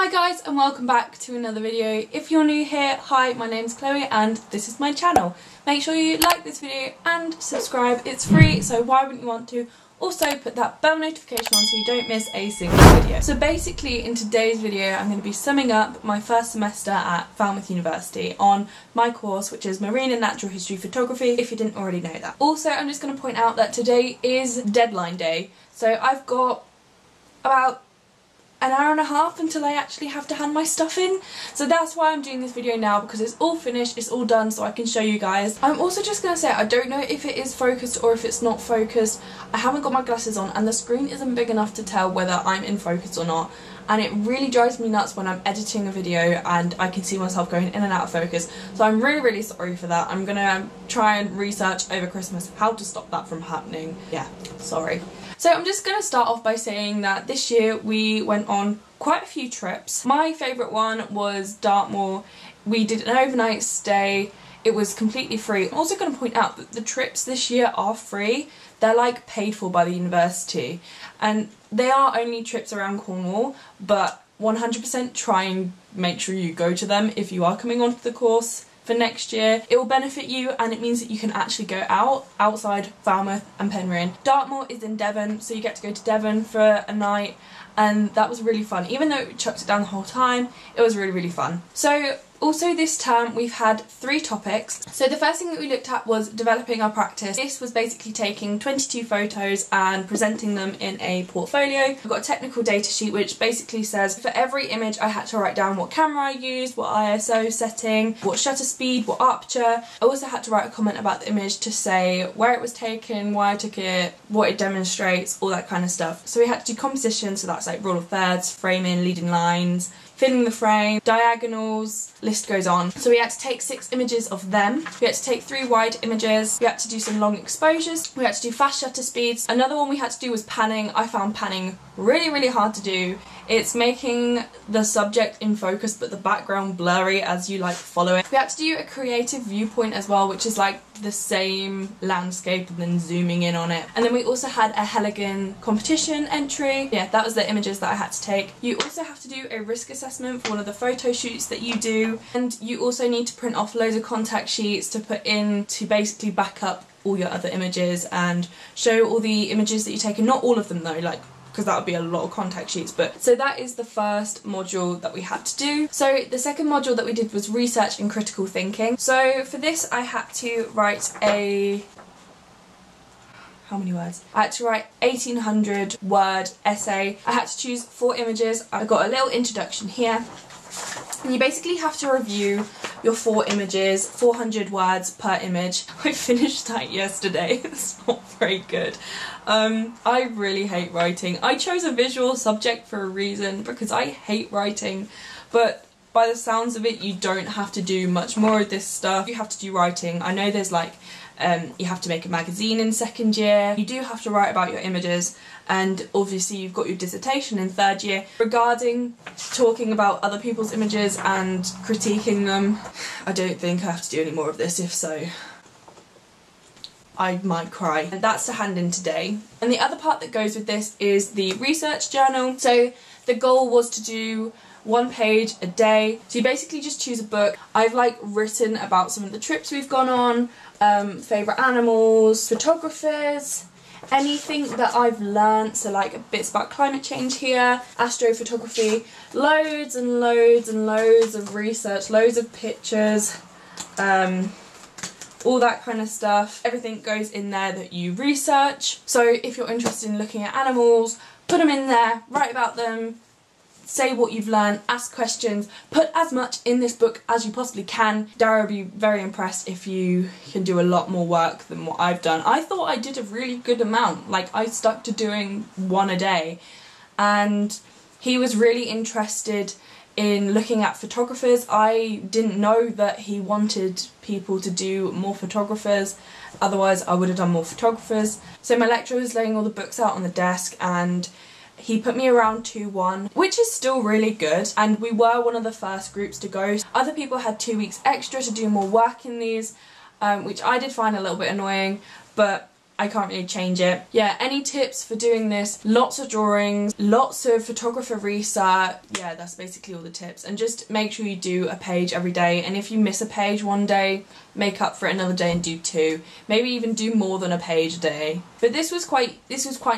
Hi guys and welcome back to another video. If you're new here, hi, my name's Chloe and this is my channel. Make sure you like this video and subscribe, it's free, so why wouldn't you want to? Also put that bell notification on so you don't miss a single video. So basically in today's video I'm going to be summing up my first semester at Falmouth University on my course, which is Marine and Natural History Photography, if you didn't already know that. Also I'm just going to point out that today is deadline day, so I've got about an hour and a half until I actually have to hand my stuff in. So that's why I'm doing this video now, because it's all finished, it's all done, so I can show you guys. I'm also just going to say I don't know if it is focused or if it's not focused. I haven't got my glasses on and the screen isn't big enough to tell whether I'm in focus or not. And it really drives me nuts when I'm editing a video and I can see myself going in and out of focus. So I'm really sorry for that. I'm going to try and research over Christmas how to stop that from happening. Yeah, sorry. So I'm just going to start off by saying that this year we went on quite a few trips. My favourite one was Dartmoor. We did an overnight stay. It was completely free. I'm also going to point out that the trips this year are free. They're like paid for by the university. And they are only trips around Cornwall, but 100% try and make sure you go to them if you are coming onto the course for next year. It will benefit you and it means that you can actually go outside Falmouth and Penryn. Dartmoor is in Devon, so you get to go to Devon for a night, and that was really fun. Even though it chucked it down the whole time, it was really fun. So also this term we've had 3 topics. So the first thing that we looked at was developing our practice. This was basically taking 22 photos and presenting them in a portfolio. I've got a technical data sheet which basically says for every image I had to write down what camera I used, what ISO setting, what shutter speed, what aperture. I also had to write a comment about the image to say where it was taken, why I took it, what it demonstrates, all that kind of stuff. So we had to do composition, so that's like rule of thirds, framing, leading lines, filling the frame, diagonals, list goes on. So we had to take 6 images of them. We had to take 3 wide images. We had to do some long exposures. We had to do fast shutter speeds. Another one we had to do was panning. I found panning really hard to do. It's making the subject in focus but the background blurry as you like follow it. We had to do a creative viewpoint as well, which is like the same landscape and then zooming in on it. And then we also had a Heligan competition entry. Yeah, that was the images that I had to take. You also have to do a risk assessment for one of the photo shoots that you do, and you also need to print off loads of contact sheets to put in to basically back up all your other images and show all the images that you take, and not all of them though, like, because that would be a lot of contact sheets. But so that is the first module that we had to do. So the second module that we did was research and critical thinking. So for this I had to write how many words? I had to write 1800 word essay. I had to choose 4 images. I got a little introduction here. And you basically have to review your 4 images, 400 words per image. I finished that yesterday. It's not very good. I really hate writing. I chose a visual subject for a reason because I hate writing, but by the sounds of it you don't have to do much more of this stuff. You have to do writing. I know there's like you have to make a magazine in 2nd year. You do have to write about your images, and obviously you've got your dissertation in 3rd year regarding talking about other people's images and critiquing them. I don't think I have to do any more of this. If so, I might cry. And that's to hand in today. And the other part that goes with this is the research journal. So the goal was to do 1 page a day. So you basically just choose a book. I've like written about some of the trips we've gone on, favourite animals, photographers, anything that I've learnt, so like bits about climate change here, astrophotography, loads and loads of research, loads of pictures, all that kind of stuff. Everything goes in there that you research. So if you're interested in looking at animals, put them in there, write about them, say what you've learned, ask questions, put as much in this book as you possibly can. Dara will be very impressed if you can do a lot more work than what I've done. I thought I did a really good amount, like I stuck to doing 1 a day, and he was really interested in looking at photographers. I didn't know that he wanted people to do more photographers, otherwise I would have done more photographers. So my lecturer was laying all the books out on the desk and he put me around 2-1, which is still really good, and we were one of the first groups to go. Other people had 2 weeks extra to do more work in these, which I did find a little bit annoying, but I can't really change it. Yeah, any tips for doing this? Lots of drawings, lots of photographer research. Yeah, that's basically all the tips. And just make sure you do a page every day, and if you miss a page one day, make up for it another day and do 2. Maybe even do more than a page a day. But this was quite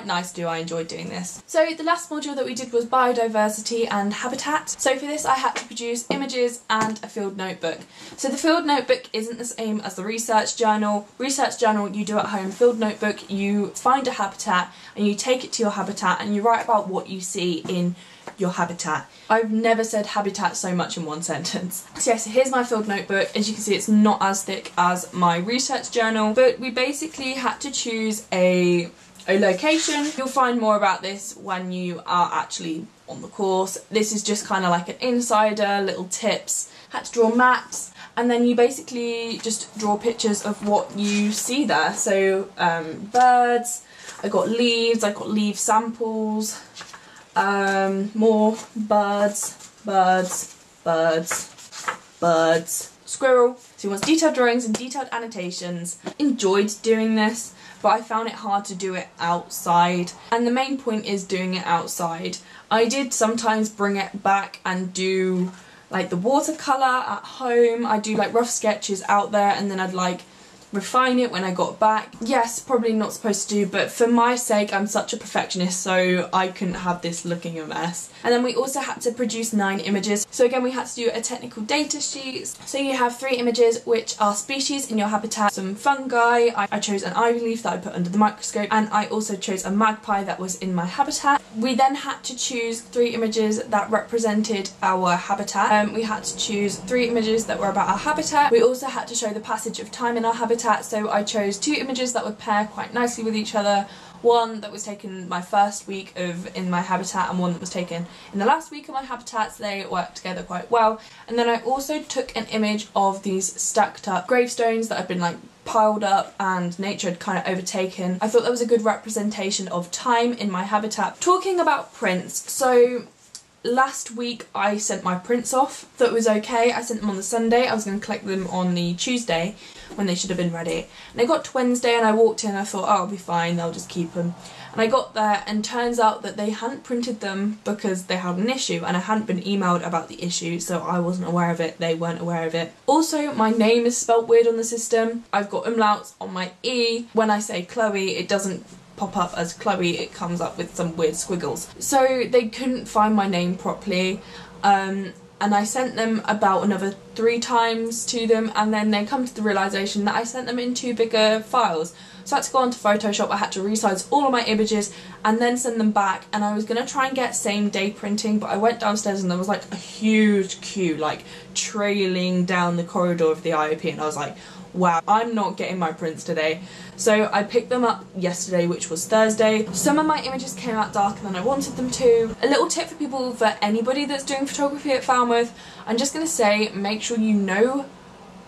nice to do. I enjoyed doing this. So the last module that we did was biodiversity and habitat. So for this I had to produce images and a field notebook. So the field notebook isn't the same as the research journal. Research journal you do at home. Field notebook you find a habitat and you take it to your habitat and you write about what you see in your habitat. I've never said habitat so much in one sentence. So yes, here's my field notebook. As you can see, it's not as thick as my research journal, but we basically had to choose a location. You'll find more about this when you are actually on the course. This is just kind of like an insider, little tips. Had to draw maps, and then you basically just draw pictures of what you see there. So birds, I got leaves, I got leaf samples, more birds, squirrel. So he wants detailed drawings and detailed annotations. Enjoyed doing this, but I found it hard to do it outside, and the main point is doing it outside. I did sometimes bring it back and do like the watercolour at home. I do like rough sketches out there and then I'd like refine it when I got back. Yes, probably not supposed to do, but for my sake I'm such a perfectionist, so I couldn't have this looking a mess. And then we also had to produce 9 images. So again we had to do a technical data sheet. So you have 3 images which are species in your habitat, some fungi. I chose an ivy leaf that I put under the microscope, and I also chose a magpie that was in my habitat. We then had to choose 3 images that represented our habitat. We had to choose 3 images that were about our habitat. We also had to show the passage of time in our habitat, so I chose 2 images that would pair quite nicely with each other. One that was taken my first week in my habitat and one that was taken in the last week of my habitat, so they worked together quite well. And then I also took an image of these stacked up gravestones that had been like piled up and nature had kind of overtaken. I thought that was a good representation of time in my habitat. Talking about prints, so last week I sent my prints off. Thought it was okay. I sent them on the Sunday. I was going to collect them on the Tuesday when they should have been ready. And I got to Wednesday and I walked in and I thought, oh, I'll be fine, they'll just keep them. And I got there and turns out that they hadn't printed them because they had an issue, and I hadn't been emailed about the issue, so I wasn't aware of it, they weren't aware of it. Also, my name is spelt weird on the system. I've got umlauts on my E. When I say Chloe, it doesn't pop up as Chloe, it comes up with some weird squiggles. So they couldn't find my name properly, and I sent them about another 3 times to them, and then they come to the realisation that I sent them in 2 bigger files. So I had to go onto Photoshop, I had to resize all of my images and then send them back, and I was going to try and get same day printing, but I went downstairs and there was like a huge queue like trailing down the corridor of the IOP, and I was like, wow, I'm not getting my prints today. So I picked them up yesterday, which was Thursday. Some of my images came out darker than I wanted them to. A little tip for people, for anybody that's doing photography at Falmouth, I'm just going to say, make sure you know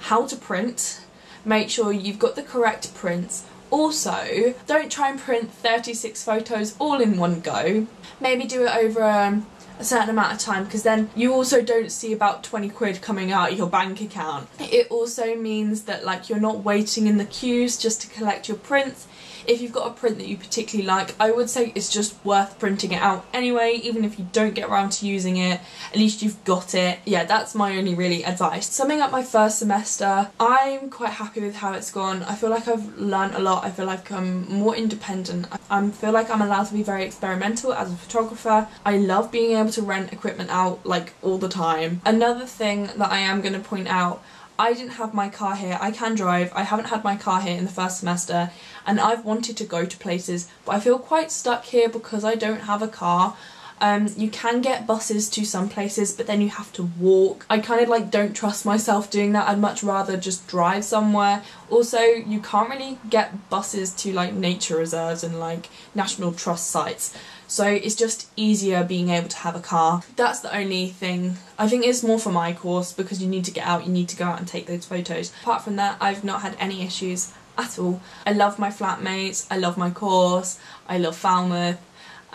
how to print, make sure you've got the correct prints. Also, don't try and print 36 photos all in one go. Maybe do it over a certain amount of time, because then you also don't see about 20 quid coming out of your bank account. It also means that like you're not waiting in the queues just to collect your prints. If you've got a print that you particularly like, I would say it's just worth printing it out anyway, even if you don't get around to using it, at least you've got it. Yeah, that's my only really advice. Summing up my first semester, I'm quite happy with how it's gone. I feel like I've learned a lot. I feel like I'm more independent. I feel like I'm allowed to be very experimental as a photographer. I love being able to rent equipment out like all the time. Another thing that I am going to point out, I didn't have my car here. I can drive. I haven't had my car here in the first semester, and I've wanted to go to places, but I feel quite stuck here because I don't have a car. You can get buses to some places, but then you have to walk. I kind of like don't trust myself doing that. I'd much rather just drive somewhere. Also, you can't really get buses to like nature reserves and like national trust sites. So it's just easier being able to have a car. That's the only thing. I think it's more for my course because you need to get out, you need to go out and take those photos. Apart from that, I've not had any issues at all. I love my flatmates, I love my course, I love Falmouth,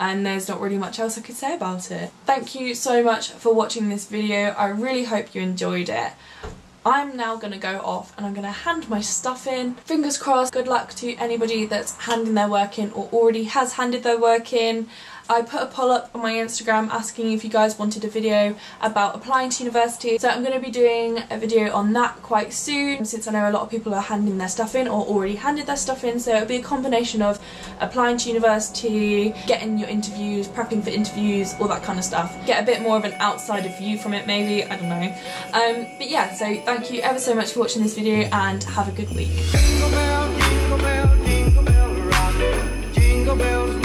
and there's not really much else I could say about it. Thank you so much for watching this video. I really hope you enjoyed it. I'm now going to go off and I'm going to hand my stuff in. Fingers crossed, good luck to anybody that's handing their work in or already has handed their work in. I put a poll up on my Instagram asking if you guys wanted a video about applying to university, so I'm going to be doing a video on that quite soon, since I know a lot of people are handing their stuff in or already handed their stuff in. So it'll be a combination of applying to university, getting your interviews, prepping for interviews, all that kind of stuff. Get a bit more of an outsider view from it maybe, I don't know. But yeah, so thank you ever so much for watching this video and have a good week. Jingle bell, jingle bell, jingle bell rock. Jingle bells.